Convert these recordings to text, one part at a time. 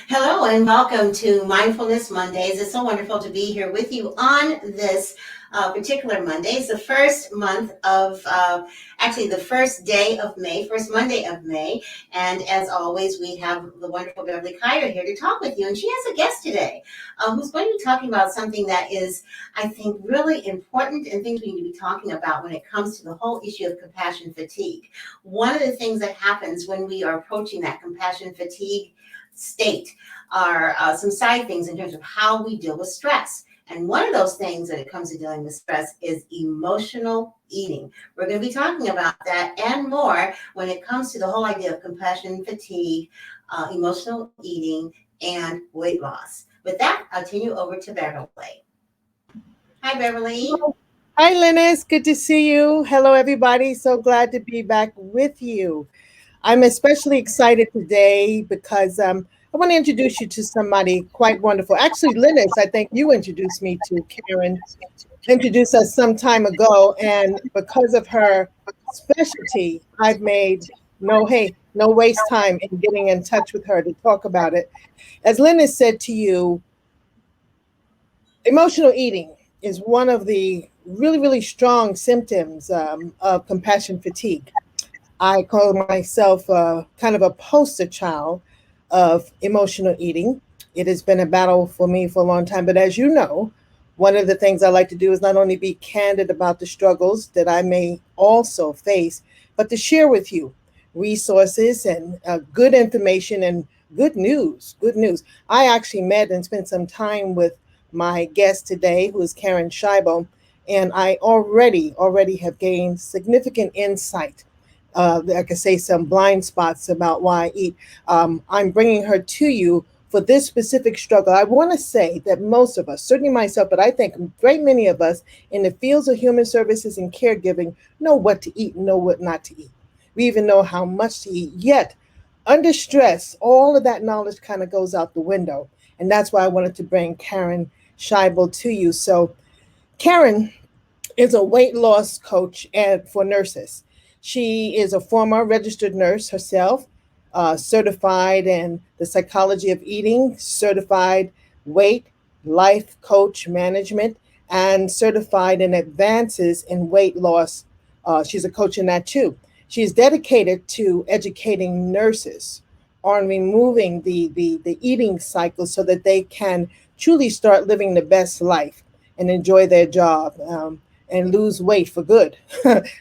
Hello and welcome to Mindfulness Mondays. It's so wonderful to be here with you on this particular Monday. It's the first month of, actually the first day of May, first Monday of May. And as always, we have the wonderful Beverly here to talk with you. And she has a guest today who's going to be talking about something that is, I think, really important and things we need to be talking about when it comes to the whole issue of compassion fatigue. One of the things that happens when we are approaching that compassion fatigue state are some side things in terms of how we deal with stress. And one of those things that it comes to dealing with stress is emotional eating. We're going to be talking about that and more when it comes to the whole idea of compassion fatigue, emotional eating, and weight loss. With that, I'll turn you over to Beverly. Hi, Beverly. Hi, Linus. Good to see you. Hello, everybody. So glad to be back with you. I'm especially excited today because I want to introduce you to somebody quite wonderful. Actually, Linus, I think you introduced me to Karen, introduced us some time ago. And because of her specialty, I've made no waste time in getting in touch with her to talk about it. As Linus said to you, emotional eating is one of the really, really strong symptoms of compassion fatigue. I call myself kind of a poster child of emotional eating. It has been a battle for me for a long time. But as you know, one of the things I like to do is not only be candid about the struggles that I may also face, but to share with you resources and good information and good news. Good news. I actually met and spent some time with my guest today, who is Karen Schaible, and I already have gained significant insight. I could say some blind spots about why I eat. I'm bringing her to you for this specific struggle. I want to say that most of us, certainly myself, but I think a great many of us in the fields of human services and caregiving know what to eat and know what not to eat. We even know how much to eat. Yet, under stress, all of that knowledge kind of goes out the window. And that's why I wanted to bring Karen Schaible to you. So, Karen is a weight loss coach and for nurses. She is a former registered nurse herself, certified in the psychology of eating, certified weight life coach management, and certified in advances in weight loss. She's a coach in that too. She is dedicated to educating nurses on removing the eating cycle so that they can truly start living the best life and enjoy their job. And lose weight for good.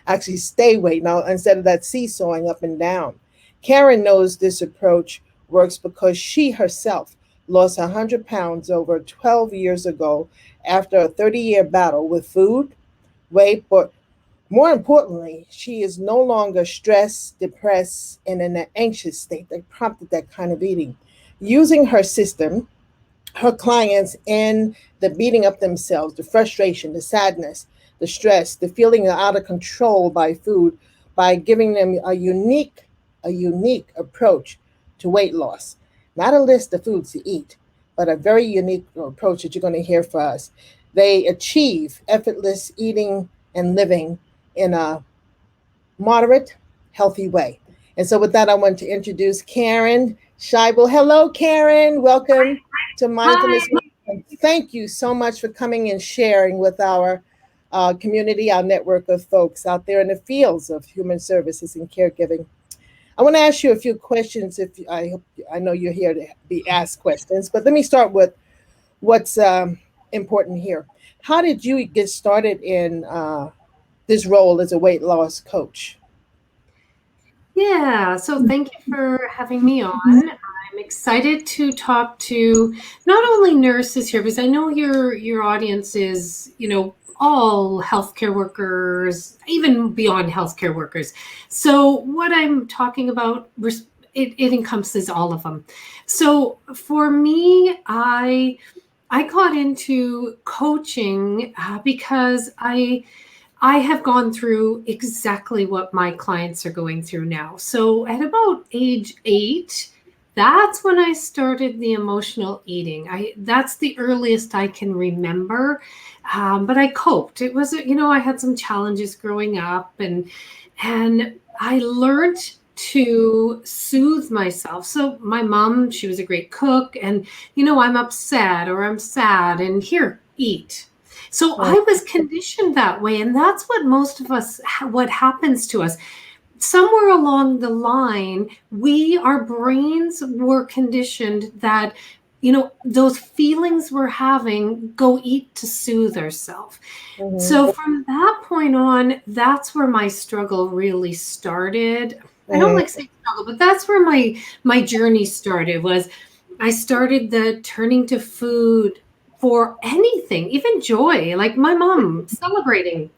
Actually, stay weight now instead of that seesawing up and down. Karen knows this approach works because she herself lost 100 pounds over 12 years ago after a 30-year battle with food, weight, but more importantly, she is no longer stressed, depressed, and in an anxious state that prompted that kind of eating. Using her system, her clients in the beating up themselves, the frustration, the sadness, the stress, the feeling of out of control by food, by giving them a unique approach to weight loss. Not a list of foods to eat, but a very unique approach that you're going to hear for us. They achieve effortless eating and living in a moderate, healthy way. And so with that, I want to introduce Karen Schaible. Hello, Karen. Welcome to Mindfulness. Hi. Thank you so much for coming and sharing with our community, our network of folks out there in the fields of human services and caregiving. I want to ask you a few questions. I know you're here to be asked questions, but let me start with what's important here. How did you get started in this role as a weight loss coach? Yeah, so thank you for having me on. I'm excited to talk to not only nurses here, because I know your audience is, all healthcare workers, even beyond healthcare workers. So what I'm talking about, it encompasses all of them. So for me, I got into coaching because I have gone through exactly what my clients are going through now. So at about age 8, that's when I started the emotional eating. That's the earliest I can remember, but I coped. It was, I had some challenges growing up, and I learned to soothe myself. So my mom, she was a great cook, and I'm upset or I'm sad, and here, eat. So Right. I was conditioned that way, and that's what most of us, what happens to us. Somewhere along the line, our brains were conditioned that, those feelings we're having, go eat to soothe ourselves. So from that point on, that's where my struggle really started. I don't like saying struggle, but that's where my journey started. Was I started the turning to food for anything, even joy, like my mom celebrating,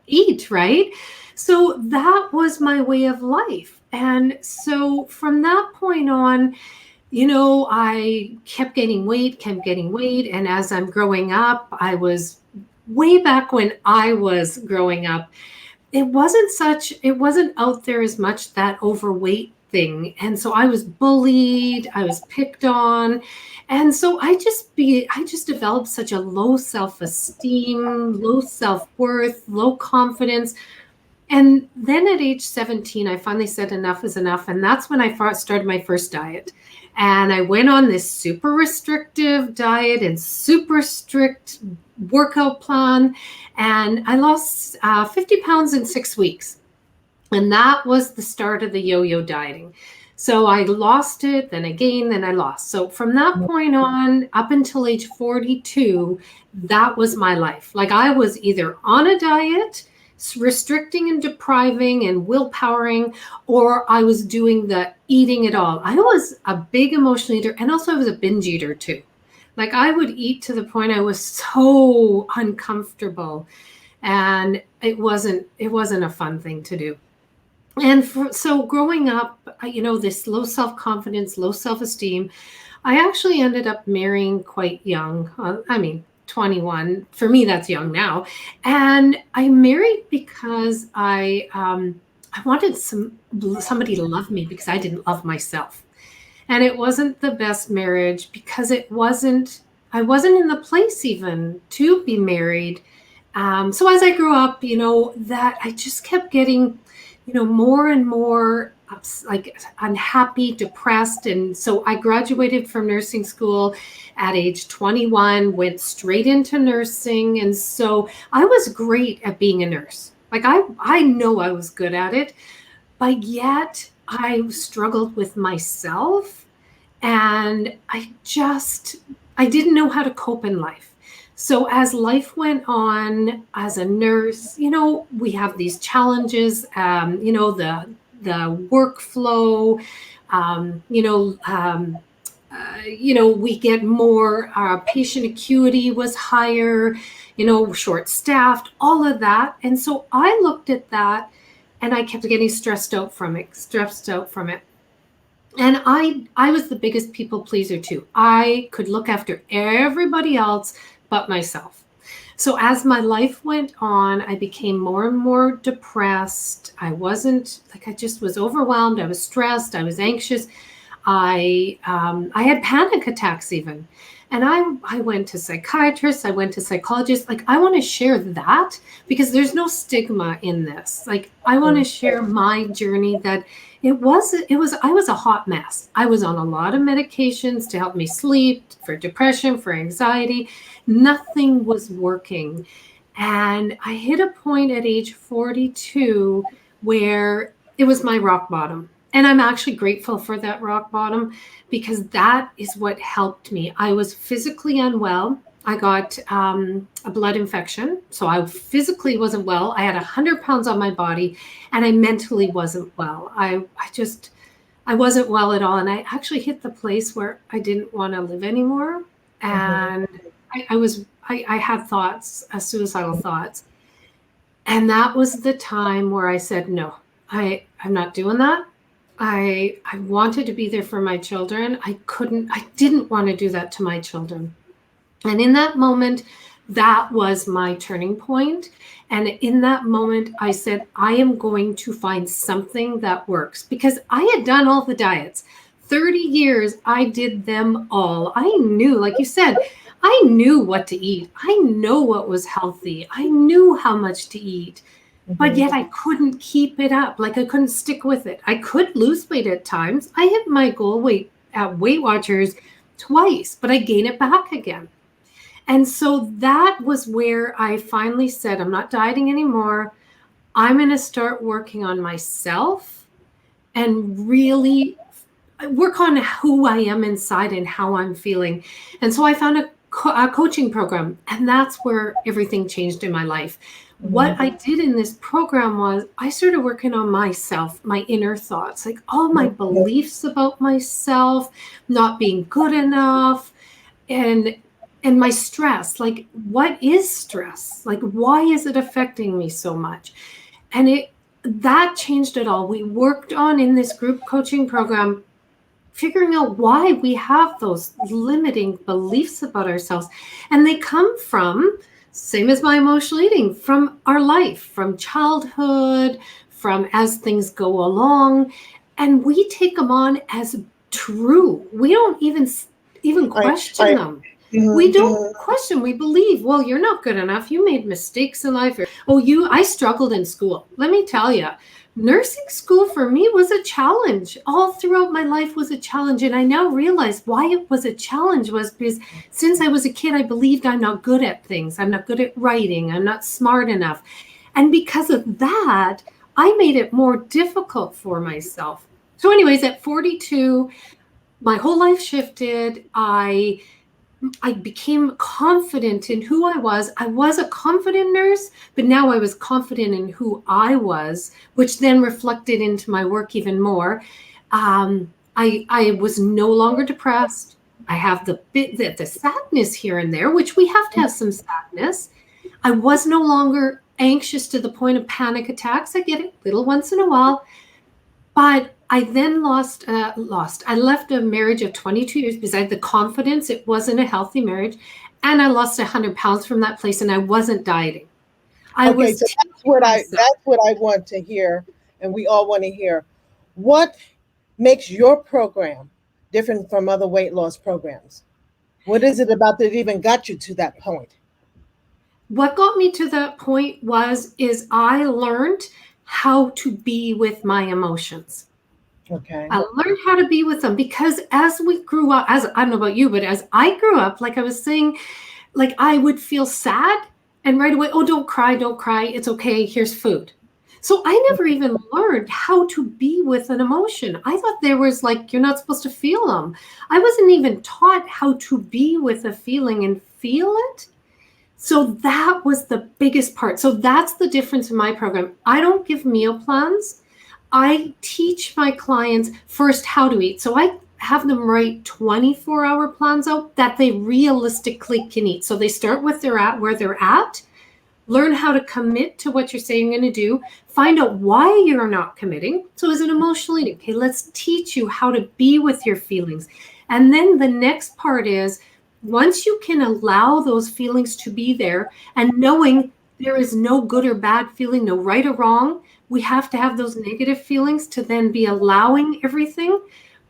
eat, right? So that was my way of life. And so from that point on, I kept gaining weight. And as I'm growing up, I was way back when I was growing up, it wasn't out there as much, that overweight thing. And so I was bullied, I was picked on. And so I just developed such a low self-esteem, low self-worth, low confidence. And then at age 17, I finally said enough is enough. And that's when I started my first diet. And I went on this super restrictive diet and super strict workout plan. And I lost 50 pounds in 6 weeks. And that was the start of the yo-yo dieting. So I lost it, then I gained, then I lost. So from that point on, up until age 42, that was my life. Like I was either on a diet, restricting and depriving and willpowering, or I was doing the eating it all. I was a big emotional eater, and also I was a binge eater too. Like I would eat to the point I was so uncomfortable, and it wasn't a fun thing to do. And so growing up, this low self-confidence, low self-esteem, I actually ended up marrying quite young. 21. For me, that's young now. And I married because I wanted somebody to love me, because I didn't love myself. And it wasn't the best marriage because I wasn't in the place even to be married. So as I grew up, that I just kept getting, more and more like unhappy, depressed. And so I graduated from nursing school at age 21, went straight into nursing. And so I was great at being a nurse. Like I know I was good at it, but yet I struggled with myself, and I didn't know how to cope in life. So as life went on as a nurse, we have these challenges, the workflow, we get more, our patient acuity was higher, short staffed, all of that. And so I looked at that and I kept getting stressed out from it. And I was the biggest people pleaser too. I could look after everybody else but myself. So as my life went on, I became more and more depressed. I just was overwhelmed. I was stressed. I was anxious. I had panic attacks even. And I went to psychiatrists. I went to psychologists. Like, I want to share that because there's no stigma in this. Like, I want to share my journey, that I was a hot mess. I was on a lot of medications to help me sleep, for depression, for anxiety. Nothing was working. And I hit a point at age 42 where it was my rock bottom. And I'm actually grateful for that rock bottom, because that is what helped me. I was physically unwell. I got a blood infection. So I physically wasn't well. I had 100 pounds on my body, and I mentally wasn't well. I wasn't well at all. And I actually hit the place where I didn't want to live anymore. And I had thoughts, suicidal thoughts. And that was the time where I said, no, I'm not doing that. I wanted to be there for my children. I didn't want to do that to my children. And in that moment, that was my turning point. And in that moment, I said, I am going to find something that works, because I had done all the diets. 30 years, I did them all. I knew, like you said, I knew what to eat. I know what was healthy. I knew how much to eat. but yet I couldn't keep it up. Like I couldn't stick with it. I could lose weight at times. I hit my goal weight at Weight Watchers twice, but I gain it back again. And so that was where I finally said, I'm not dieting anymore. I'm going to start working on myself and really work on who I am inside and how I'm feeling. And so I found a coaching program, and that's where everything changed in my life. What I did in this program was I started working on myself, my inner thoughts, like all my beliefs about myself, not being good enough, and my stress. Like, what is stress? Like, why is it affecting me so much? And that changed it all. We worked on in this group coaching program figuring out why we have those limiting beliefs about ourselves. And they come from, same as my emotional eating, from our life, from childhood, from as things go along. And we take them on as true. We don't even question them. We don't question. We believe, well, you're not good enough. You made mistakes in life. Or, I struggled in school. Let me tell you, nursing school for me was a challenge. All throughout my life was a challenge. And I now realize why it was a challenge was because since I was a kid, I believed I'm not good at things. I'm not good at writing. I'm not smart enough. And because of that, I made it more difficult for myself. So anyways, at 42, my whole life shifted. I became confident in who I was. I was a confident nurse, but now I was confident in who I was, which then reflected into my work even more. I was no longer depressed. I have the sadness here and there, which we have to have some sadness. I was no longer anxious to the point of panic attacks. I get it a little once in a while, but I then I left a marriage of 22 years because I had the confidence it wasn't a healthy marriage. And I lost 100 pounds from that place, and I wasn't dieting. So that's what I want to hear. And we all want to hear. What makes your program different from other weight loss programs? What is it about that even got you to that point? What got me to that point is I learned how to be with my emotions. Okay. I learned how to be with them because as we grew up, I don't know about you, but as I grew up, like I was saying, like I would feel sad and right away, oh, don't cry. It's okay. Here's food. So I never even learned how to be with an emotion. I thought there was like, you're not supposed to feel them. I wasn't even taught how to be with a feeling and feel it. So that was the biggest part. So that's the difference in my program. I don't give meal plans. I teach my clients first how to eat. So I have them write 24-hour plans out that they realistically can eat. So they start with where they're at, learn how to commit to what you're saying you're going to do, find out why you're not committing. So is it emotional eating? Okay, let's teach you how to be with your feelings. And then the next part is once you can allow those feelings to be there and knowing there is no good or bad feeling, no right or wrong, we have to have those negative feelings to then be allowing everything.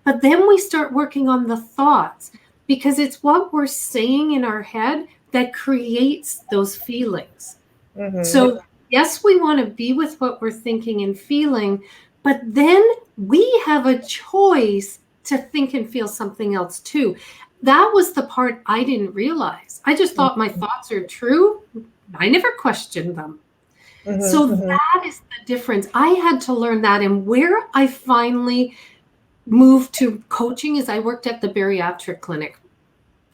But then we start working on the thoughts because it's what we're saying in our head that creates those feelings. Mm-hmm. So yes, we want to be with what we're thinking and feeling, but then we have a choice to think and feel something else too. That was the part I didn't realize. I just thought my thoughts are true. I never questioned them. Mm-hmm, so that is the difference. I had to learn that. And where I finally moved to coaching is I worked at the bariatric clinic.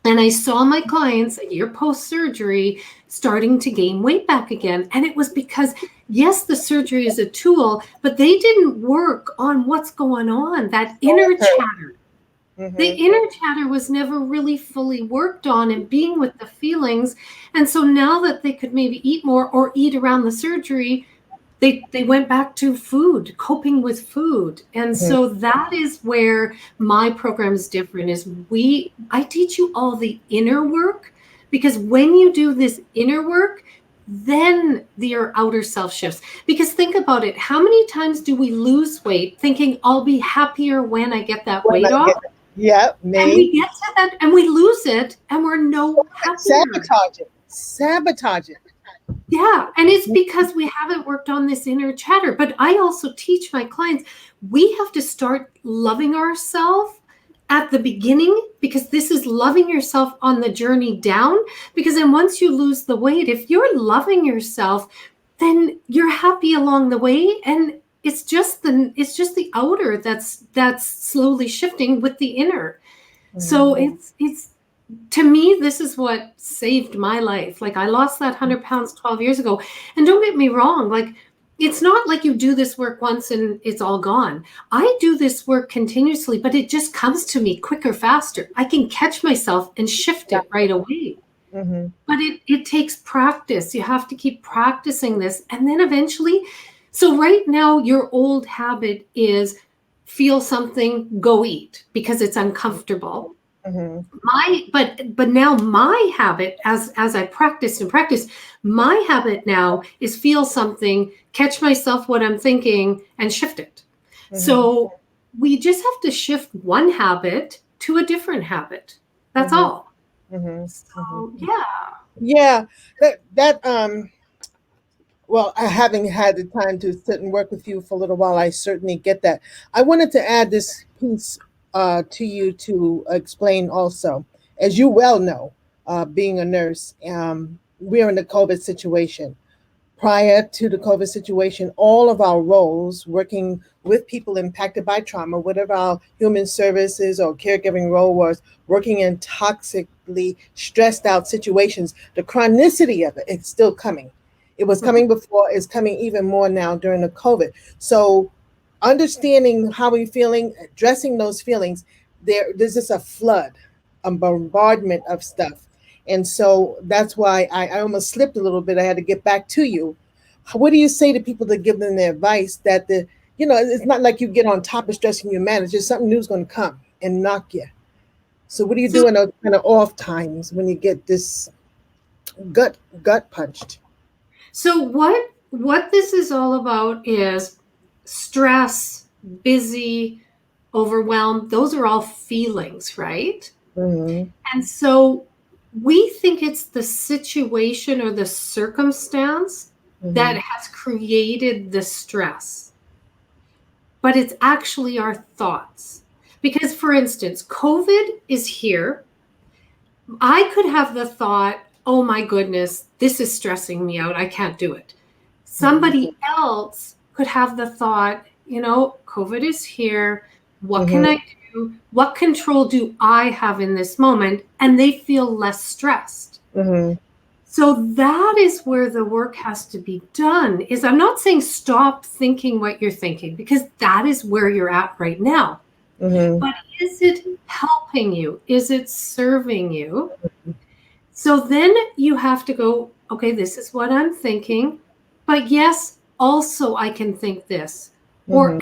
And I saw my clients a year post-surgery starting to gain weight back again. And it was because, yes, the surgery is a tool, but they didn't work on what's going on, that inner chatter. Mm-hmm. The inner chatter was never really fully worked on and being with the feelings. And so now that they could maybe eat more or eat around the surgery, they went back to food, coping with food. And so that is where my program is different is I teach you all the inner work because when you do this inner work, then your outer self shifts. Because think about it. How many times do we lose weight thinking I'll be happier when I get that weight off? Yeah, me. And we get to that and we lose it and we're no happier. Sabotage it. Yeah, Yeah, and it's because we haven't worked on this inner chatter. But I also teach my clients, we have to start loving ourselves at the beginning, because this is loving yourself on the journey down. Because then once you lose the weight, if you're loving yourself, then you're happy along the way, and it's just the outer that's slowly shifting with the inner. So it's to me, this is what saved my life. Like, I lost that 100 pounds 12 years ago. And don't get me wrong, like, it's not like you do this work once and it's all gone. I do this work continuously, but it just comes to me quicker, faster. I can catch myself and shift it right away. Mm-hmm. But it takes practice. You have to keep practicing this. And then eventually, so right now, your old habit is feel something, go eat, because it's uncomfortable. Mm-hmm. But now my habit, as I practice and practice, my habit now is feel something, catch myself what I'm thinking, and shift it. Mm-hmm. So we just have to shift one habit to a different habit. That's Mm-hmm. all. Mm-hmm. So Yeah, well, having had the time to sit and work with you for a little while, I certainly get that. I wanted to add this piece to you to explain also. As you well know, being a nurse, we're in the COVID situation. Prior to the COVID situation, all of our roles working with people impacted by trauma, whatever our human services or caregiving role was, working in toxically stressed out situations, the chronicity of it, it's still coming. It was coming before, it's coming even more now during the COVID. So understanding how we're feeling, addressing those feelings, there's just a flood, a bombardment of stuff. And so that's why I almost slipped a little bit. I had to get back to you. What do you say to people to give them the advice that it's not like you get on top of stress and you manage. There's something new's going to come and knock you. So what do you do in those kind of off times when you get this gut punched? So what this is all about is stress, busy, overwhelmed. Those are all feelings, right? Mm-hmm. And so we think it's the situation or the circumstance that has created the stress. But it's actually our thoughts. Because, for instance, COVID is here. I could have the thought, oh my goodness, this is stressing me out. I can't do it. Somebody else could have the thought, COVID is here. What can I do? What control do I have in this moment? And they feel less stressed. So that is where the work has to be done. I'm not saying stop thinking what you're thinking, because that is where you're at right now. But is it helping you? Is it serving you? So then you have to go, okay, this is what I'm thinking. But yes, also I can think this. And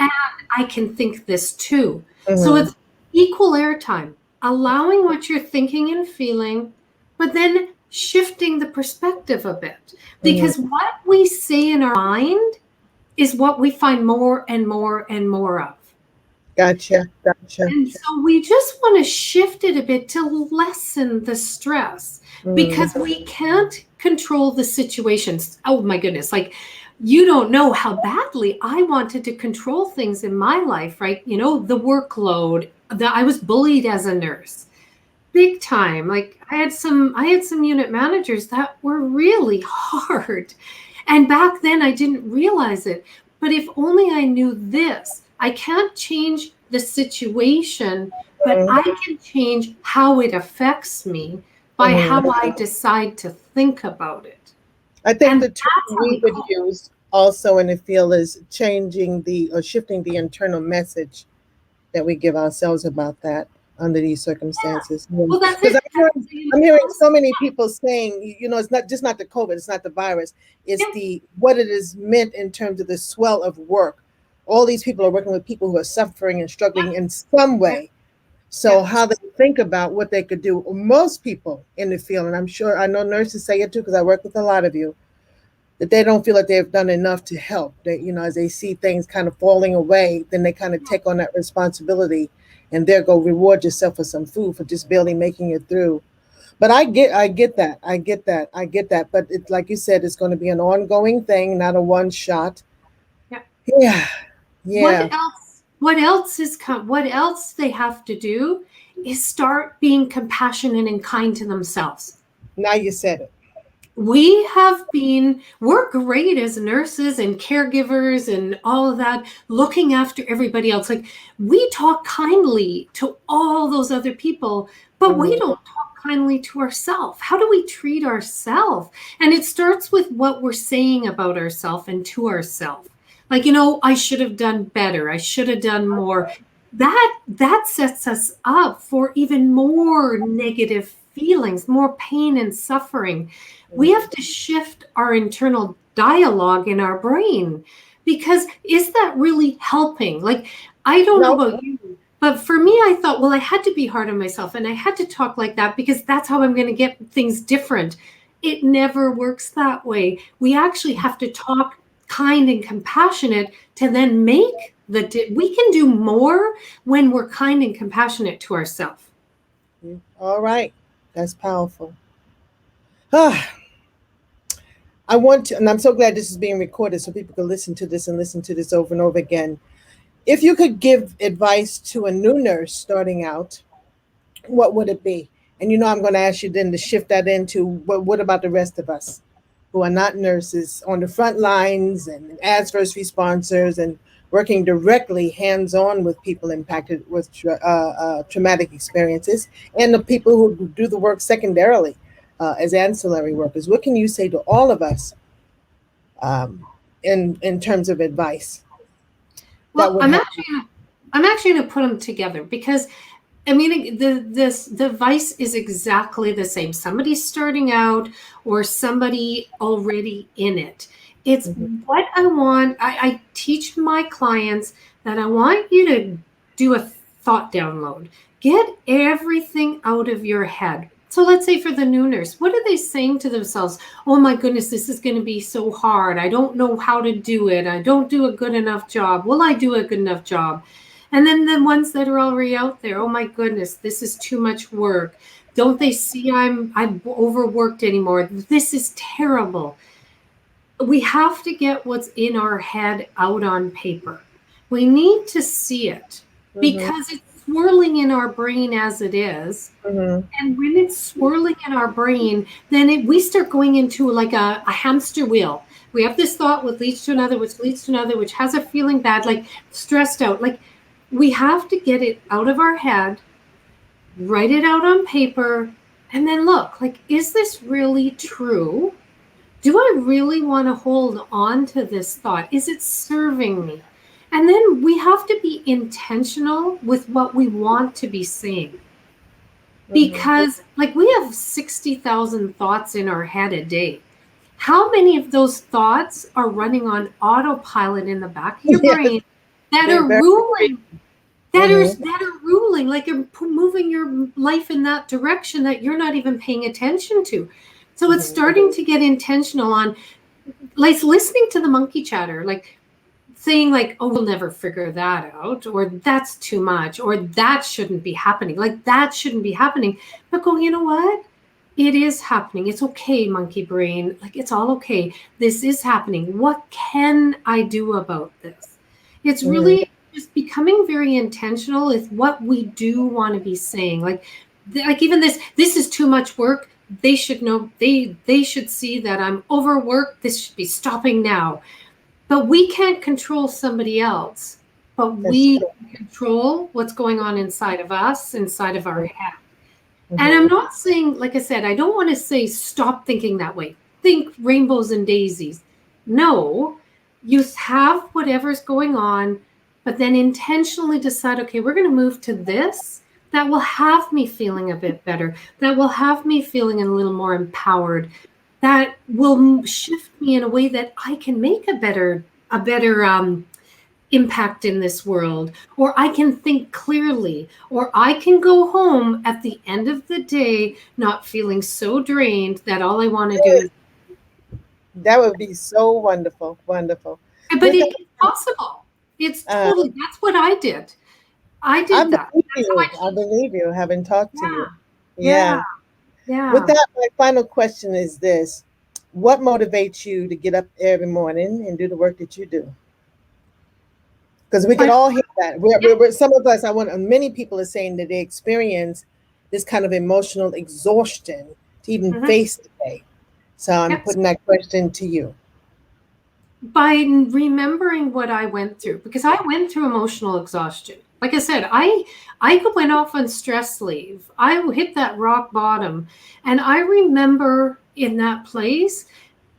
I can think this too. So it's equal airtime, allowing what you're thinking and feeling, but then shifting the perspective a bit. Because what we say in our mind is what we find more and more and more of. Gotcha. And so we just want to shift it a bit to lessen the stress, because we can't control the situations. Oh my goodness. Like, you don't know how badly I wanted to control things in my life, right? The workload, that I was bullied as a nurse, big time. Like, I had some unit managers that were really hard. And back then I didn't realize it. But if only I knew this, I can't change the situation, but I can change how it affects me by how I decide to think about it. I think the term we would use also in the field is shifting the internal message that we give ourselves about that under these circumstances. Well, that's Because it. I'm hearing so many people saying, it's not the COVID, it's not the virus, it's what it is meant in terms of the swell of work. All these people are working with people who are suffering and struggling in some way. So how they think about what they could do. Most people in the field, and I know nurses say it too, because I work with a lot of you, that they don't feel that they've done enough to help. They, as they see things kind of falling away, then they kind of take on that responsibility, and there go reward yourself with some food for just barely making it through. But I get that. But it's like you said, it's going to be an ongoing thing, not a one shot. Yeah. Yeah. Yeah. What else they have to do is start being compassionate and kind to themselves. Now you said it. We're great as nurses and caregivers and all of that, looking after everybody else. Like, we talk kindly to all those other people, but we don't talk kindly to ourselves. How do we treat ourselves? And it starts with what we're saying about ourselves and to ourselves. Like, I should have done better. I should have done more. That sets us up for even more negative feelings, more pain and suffering. We have to shift our internal dialogue in our brain, because is that really helping? Like, I don't know about you, but for me, I thought, well, I had to be hard on myself and I had to talk like that because that's how I'm going to get things different. It never works that way. We actually have to talk kind and compassionate to then make we can do more when we're kind and compassionate to ourselves. All right. That's powerful. I want to, and I'm so glad this is being recorded so people can listen to this over and over again. If you could give advice to a new nurse starting out, what would it be? And I'm going to ask you then to shift that into what about the rest of us who are not nurses on the front lines and as first responders and working directly hands-on with people impacted with traumatic experiences, and the people who do the work secondarily as ancillary workers? What can you say to all of us in terms of advice? Well, I'm actually going to put them together, because the advice is exactly the same. Somebody starting out or somebody already in it. It's what I want. I teach my clients that I want you to do a thought download. Get everything out of your head. So let's say for the new nurse, what are they saying to themselves? Oh my goodness, this is going to be so hard. I don't know how to do it. I don't do a good enough job. Will I do a good enough job? And then the ones that are already out there, oh my goodness, this is too much work. Don't they see I'm overworked anymore? This is terrible. We have to get what's in our head out on paper. We need to see it because it's swirling in our brain as it is. And when it's swirling in our brain, then we start going into like a hamster wheel. We have this thought which leads to another, which leads to another, which has a feeling bad, like stressed out. Like, we have to get it out of our head, write it out on paper, and then look, like, is this really true? Do I really want to hold on to this thought? Is it serving me? And then we have to be intentional with what we want to be saying. Because, like, we have 60,000 thoughts in our head a day. How many of those thoughts are running on autopilot in the back of your brain that are ruling? That are ruling, like, you're moving your life in that direction that you're not even paying attention to. So it's starting to get intentional on, like, listening to the monkey chatter, like saying like, oh, we'll never figure that out, or that's too much, or that shouldn't be happening. Like, that shouldn't be happening. But go, you know what? It is happening. It's okay, monkey brain. Like, it's all okay. This is happening. What can I do about this? It's really just becoming very intentional with what we do want to be saying. Like even this is too much work. They should know, they should see that I'm overworked. This should be stopping now. But we can't control somebody else, but we can control what's going on inside of us, inside of our head. And I'm not saying, like I said, I don't want to say stop thinking that way. Think rainbows and daisies. No, you have whatever's going on, but then intentionally decide, okay, we're going to move to this that will have me feeling a bit better, that will have me feeling a little more empowered, that will shift me in a way that I can make a better impact in this world, or I can think clearly, or I can go home at the end of the day not feeling so drained that all I want to do is. That would be so wonderful. But it's possible. It's totally, that's what I did. I did that. I believe you, having talked to you. Yeah. With Yeah. that, my final question is this. What motivates you to get up every morning and do the work that you do? Because we can But all hear that. Some of us, many people are saying that they experience this kind of emotional exhaustion to even mhm, face the day. So I'm yes. putting that question to you. By remembering what I went through, because I went through emotional exhaustion. Like I said, I went off on stress leave. I hit that rock bottom, and I remember in that place.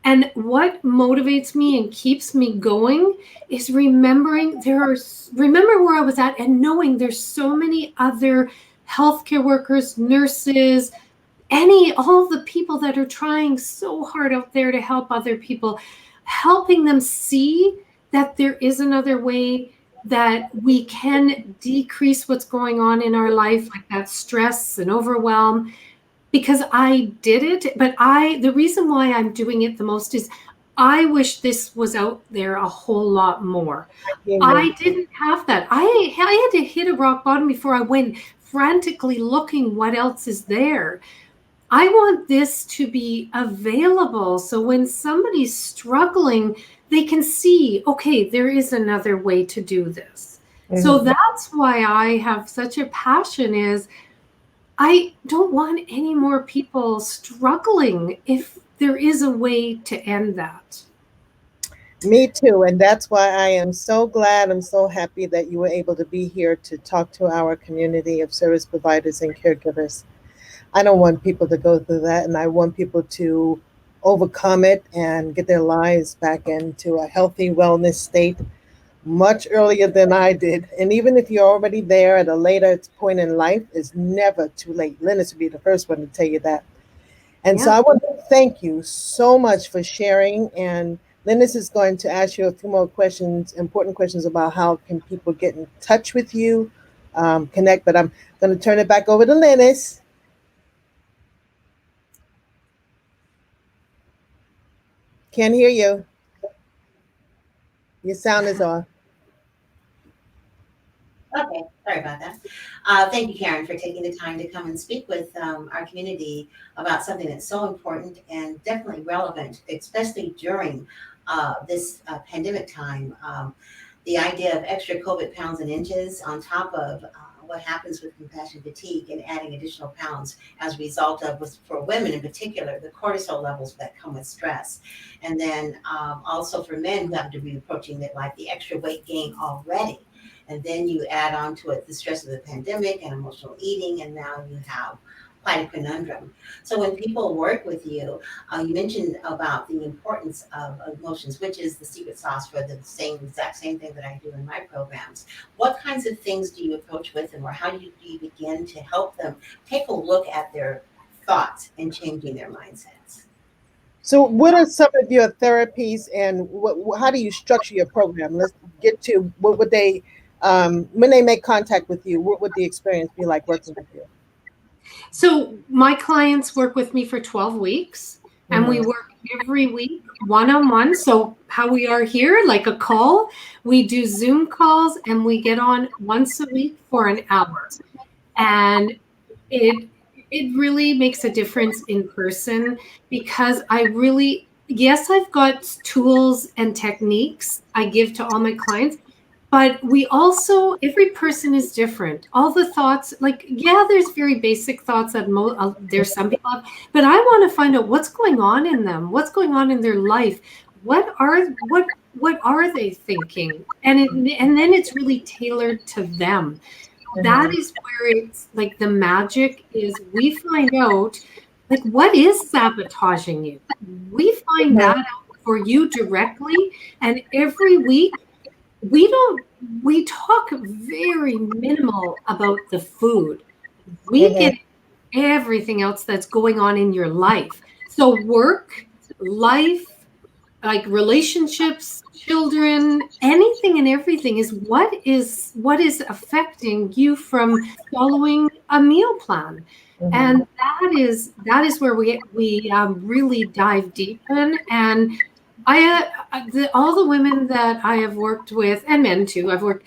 And what motivates me and keeps me going is remember where I was at and knowing there's so many other healthcare workers, nurses, all of the people that are trying so hard out there to help other people, helping them see that there is another way, that we can decrease what's going on in our life, like that stress and overwhelm. Because I did it, but the reason why I'm doing it the most is I wish this was out there a whole lot more. I hear you. I didn't have that. I had to hit a rock bottom before I went frantically looking what else is there. I want this to be available so when somebody's struggling, they can see, okay, there is another way to do this. So Mhm. that's why I have such a passion, is I don't want any more people struggling if there is a way to end that. Me too. And that's why I am so glad, I'm so happy that you were able to be here to talk to our community of service providers and caregivers. I don't want people to go through that, and I want people to overcome it and get their lives back into a healthy wellness state much earlier than I did. And even if you're already there at a later point in life, it's never too late. Linus would be the first one to tell you that. And so Yeah. I want to thank you so much for sharing. And Linus is going to ask you a few more questions, important questions about how can people get in touch with you, connect. But I'm going to turn it back over to Linus. Can't hear you. Your sound is off. Okay, sorry about that. Thank you, Karen, for taking the time to come and speak with our community about something that's so important and definitely relevant, especially during this pandemic time. The idea of extra COVID pounds and inches on top of what happens with compassion fatigue and adding additional pounds as a result of, for women in particular, the cortisol levels that come with stress. And then also for men who have to be approaching midlife, the extra weight gain already. And then you add on to it the stress of the pandemic and emotional eating, and now you have quite a conundrum. So when people work with you, you mentioned about the importance of emotions, which is the secret sauce for the exact same thing that I do in my programs. What kinds of things do you approach with them, or how do you begin to help them take a look at their thoughts and changing their mindsets? So, what are some of your therapies, and how do you structure your program? Let's get to what would they, when they make contact with you, what would the experience be like working with you? So my clients work with me for 12 weeks, and we Mhm. work every week one-on-one. So how we are here, like a call, we do Zoom calls, and we get on once a week for an hour. And it it really makes a difference in person, because yes, I've got tools and techniques I give to all my clients, but we also, every person is different. All the thoughts, like, yeah, there's very basic thoughts that there's some people have, but I want to find out what's going on in them, what's going on in their life, what are they thinking, and then it's really tailored to them. That Mhm. is where it's like the magic is. We find out, like, what is sabotaging you. We find Mhm. that out for you directly, and every week we don't we talk very minimal about the food. We Mhm. get everything else that's going on in your life. So work, life, like relationships, children, anything and everything is what is affecting you from following a meal plan. Mhm. And that is where we really dive deep in. And all the women that I have worked with, and men too, I've worked,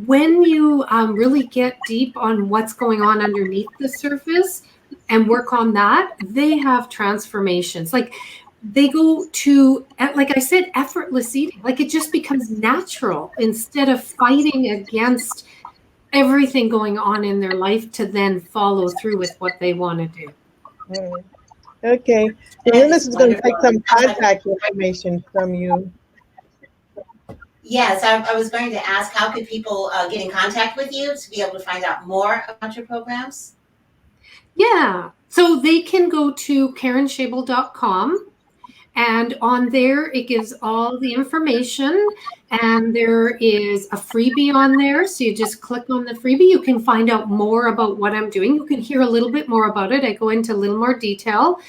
when you really get deep on what's going on underneath the surface, and work on that, they have transformations. Like they go to, like I said, effortless eating. Like it just becomes natural instead of fighting against everything going on in their life to then follow through with what they want to do. Mm. Okay. So That Linus is is going to wonderful. take some contact information from you. Yes, I was going to ask, how could people get in contact with you to be able to find out more about your programs? Yeah. So they can go to karenschaible.com, and on there it gives all the information, and there is a freebie on there. So you just click on the freebie. You can find out more about what I'm doing. You can hear a little bit more about it. I go into a little more detail.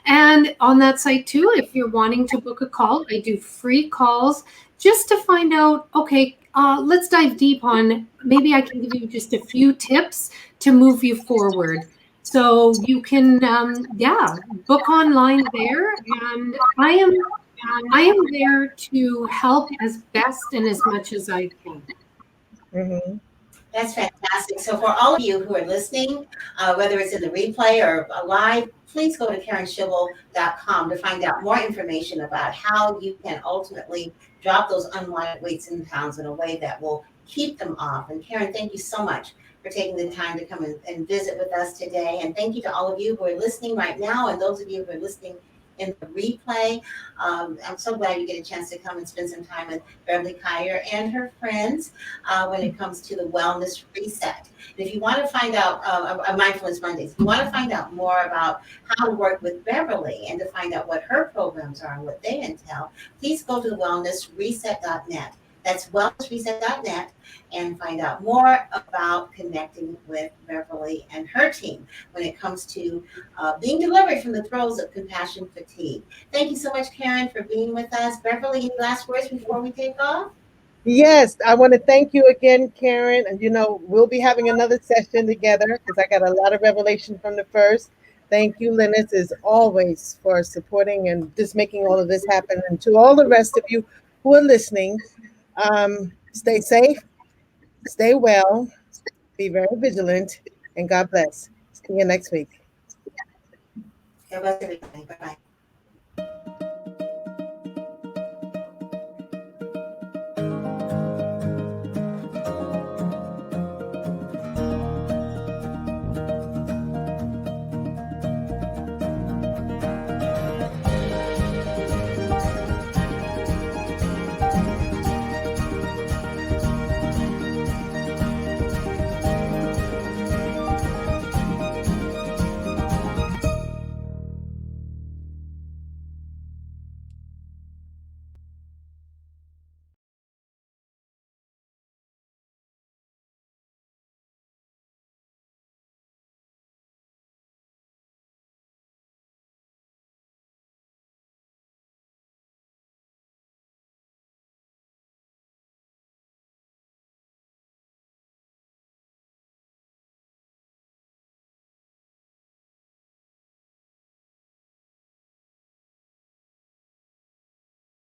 And on that site too, if you're wanting to book a call, I do free calls just to find out, okay, let's dive deep on, maybe I can give you just a few tips to move you forward. So you can, book online there, and I am there to help as best and as much as I can. Mm-hmm. That's fantastic. So for all of you who are listening, whether it's in the replay or live, please go to KarenSchaible.com to find out more information about how you can ultimately drop those unwanted weights and pounds in a way that will keep them off. And Karen, thank you so much for taking the time to come and visit with us today. And thank you to all of you who are listening right now, and those of you who are listening in the replay. I'm so glad you get a chance to come and spend some time with Beverly Kyer and her friends when it comes to the Wellness Reset. And if you want to find out, Mindfulness Mondays, if you want to find out more about how to work with Beverly and to find out what her programs are and what they entail, please go to the wellnessreset.net. That's wellnessreset.net, and find out more about connecting with Beverly and her team when it comes to being delivered from the throes of compassion fatigue. Thank you so much, Karen, for being with us. Beverly, any last words before we take off? Yes, I want to thank you again, Karen. And we'll be having another session together because I got a lot of revelation from the first. Thank you, Linus, as always, for supporting and just making all of this happen. And to all the rest of you who are listening, stay safe, stay well, be very vigilant, and God bless. See you next week. God bless everybody. Bye-bye.